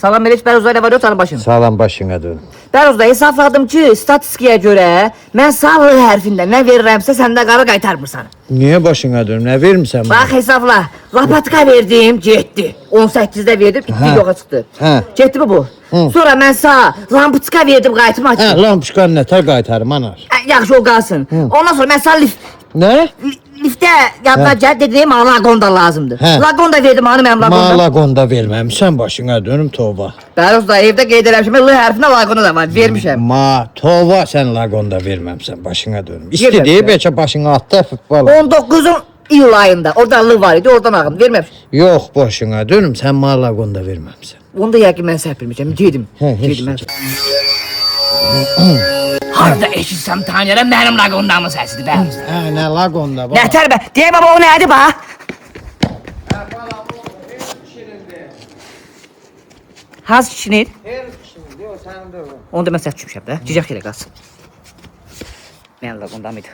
Salam Meliç, Bəruzda ilə var yox, canım başın. Sağlam başına dön. Bəruzda hesapladım ki, statistikaya görə mən sağ hərfində nə verirəmsə səndə qara qaytarmırsan. Niye başına dön? Ne vermişsen bana? Bax hesabla, lapatka verdim, getdi. 18-də verdim, itdi Hə. yoxa çıxdı. Hə. Getdi mi bu? Sonra mən sağ lampuçka verdim, qayıtma Ha, açdım. lampuşkan neter kaytarım anar. Yaxşı o qalsın. Ondan sonra mən sağ Ne? liftə yadına gəl dedim, mənə lagonda lazımdır. Hə. Lagonda verdim, hanı mənim lagonda. Malagonda vermem. Sen başına dönüm tova. Bəruzda evdə qeyd eləmişəm, L hərfinə lagonda da var, vermişəm. Tova sen lagonda vermem sen başına dönüm. Vermem İstediği sen. beçe başına attı futbol. 19'un iyul ayında, orada L var idi, oradan ağım, verməmişəm. Yok başına dönüm sen malagonda vermem sen. Onu da yəqin mən səhv bilmişəm, dedim. Hə, heç Dedim mən. Harda eşitsəm tanıyarım, mənim lagondamın səsidir, Bəruzda. Ha ne lagonda bak. Nətər bə, deyəm baba o nədir bax? Hansı kişinin? Onu da mən səhv düşmüşəm də, cicək yerə qalsın. Mənim lagondam idi.